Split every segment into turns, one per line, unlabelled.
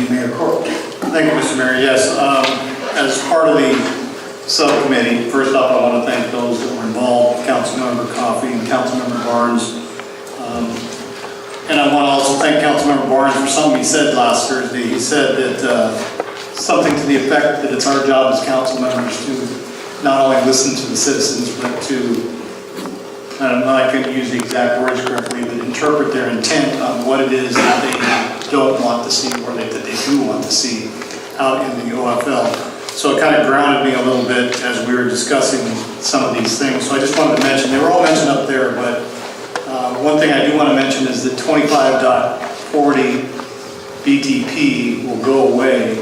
Deputy Mayor Corp.
Thank you, Mr. Mayor. Yes, as part of the subcommittee, first off, I want to thank those that were involved, Councilmember Coffey and Councilmember Barnes. And I want to also thank Councilmember Barnes for something he said last Thursday. He said that something to the effect that it's our job as council members to not only listen to the citizens, but to, I don't know, I couldn't use the exact words correctly, but interpret their intent on what it is that they don't want to see or that they do want to see out in the OFL. So it kind of grounded me a little bit as we were discussing some of these things. So I just wanted to mention, they were all mentioned up there, but one thing I do want to mention is that 25.40 BTP will go away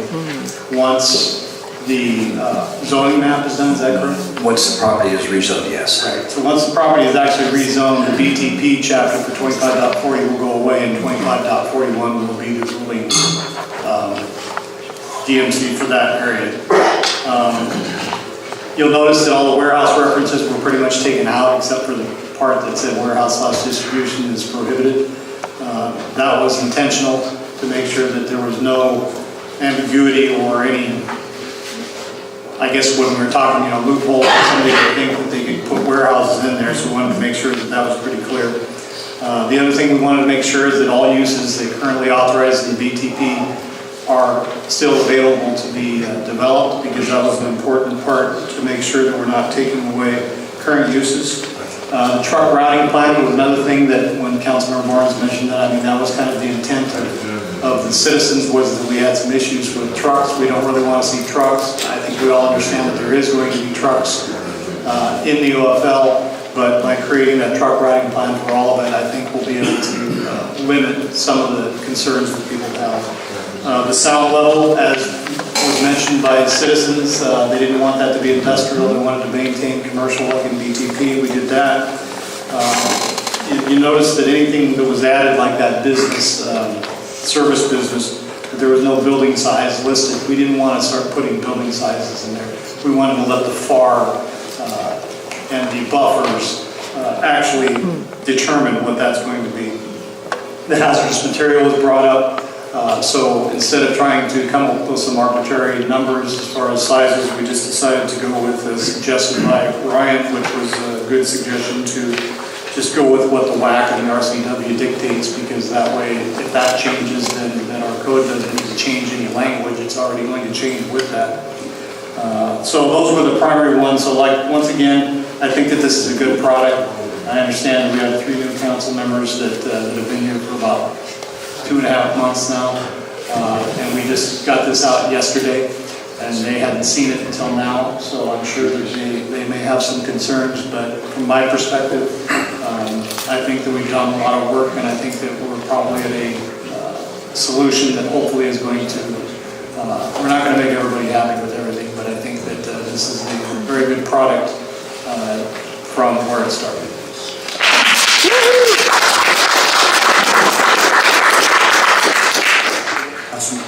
once the zoning map is done. Is that correct?
Once the property is rezoned, yes.
Right. So once the property is actually rezoned, the BTP chapter for 25.40 will go away, and 25.41 will be the ruling DMC for that area. You'll notice that all the warehouse references were pretty much taken out, except for the part that said warehouse/distribution is prohibited. That was intentional to make sure that there was no ambiguity or any, I guess when we were talking, loophole for somebody to think that they could put warehouses in there, so we wanted to make sure that that was pretty clear. The other thing we wanted to make sure is that all uses that currently authorized in the BTP are still available to be developed, because that was an important part to make sure that we're not taking away current uses. The truck routing plan was another thing that when Councilmember Barnes mentioned that, I mean, that was kind of the intent of the citizens, was that we had some issues with trucks. We don't really want to see trucks. I think we all understand that there is going to be trucks in the OFL, but by creating that truck routing plan for all of it, I think we'll be able to limit some of the concerns that people have. The sound level, as was mentioned by the citizens, they didn't want that to be industrial. They wanted to maintain commercial like in BTP. We did that. You notice that anything that was added like that business, service business, that there was no building size listed. We didn't want to start putting building sizes in there. We wanted to let the FAR and the buffers actually determine what that's going to be. The hazardous material was brought up. So instead of trying to come up with some arbitrary numbers as far as sizes, we just decided to go with the suggested by Ryan, which was a good suggestion to just go with what the WAC and the RCW dictates, because that way, if that changes, then our code doesn't need to change any language. It's already going to change with that. So those were the primary ones. So once again, I think that this is a good product. I understand we have 3 new council members that have been here for about 2.5 months now, and we just got this out yesterday, and they hadn't seen it until now, so I'm sure that they may have some concerns, but from my perspective, I think that we've done a lot of work, and I think that we're probably at a solution that hopefully is going to, we're not going to make everybody happy with everything, but I think that this is a very good product from where it started.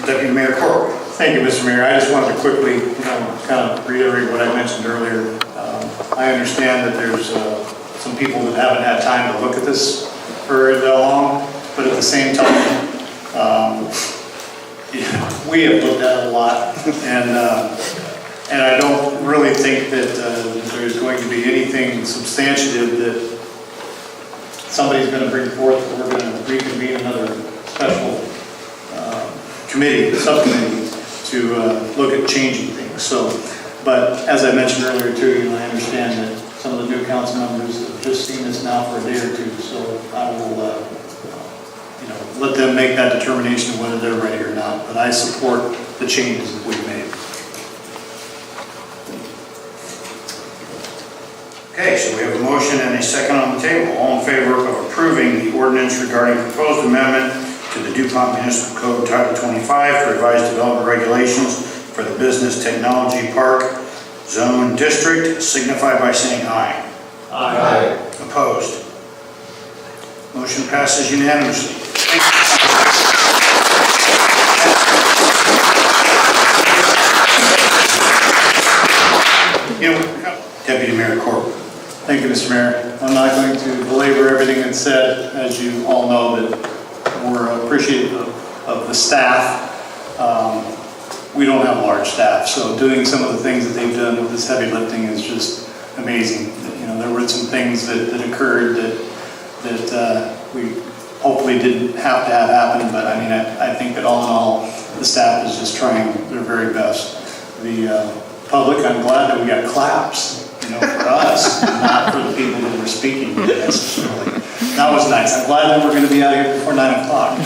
Deputy Mayor Corp.
Thank you, Mr. Mayor. I just wanted to quickly kind of reiterate what I mentioned earlier. I understand that there's some people that haven't had time to look at this for that long, but at the same time, we have looked at it a lot, and I don't really think that there's going to be anything substantive that somebody's going to bring forth that we're going to reconvene another special subcommittee to look at changing things. So, but as I mentioned earlier too, I understand that some of the new council members have just seen this now for a day or two, so I will let them make that determination of whether they're ready or not. But I support the changes that we've made.
Okay, so we have a motion and a second on the table. All in favor of approving the ordinance regarding proposed amendment to the DuPont Municipal Code Title 25 to revise development regulations for the Business Technology Park Zone District, signify by saying aye.
Aye.
Opposed? Motion passes unanimously. Thank you. Deputy Mayor Corp.
Thank you, Mr. Mayor. I'm not going to belabor everything that's said. As you all know, that we're appreciative of the staff have a large staff, so doing some of the things that they've done with this heavy lifting is just amazing. You know, there were some things that occurred that we hopefully didn't have to have happen, but I mean, I think that all in all, the staff is just trying their very best. The public, I'm glad that we got claps, you know, for us, not for the people that were speaking necessarily. That was nice. I'm glad that we're going to be out here before 9 o'clock.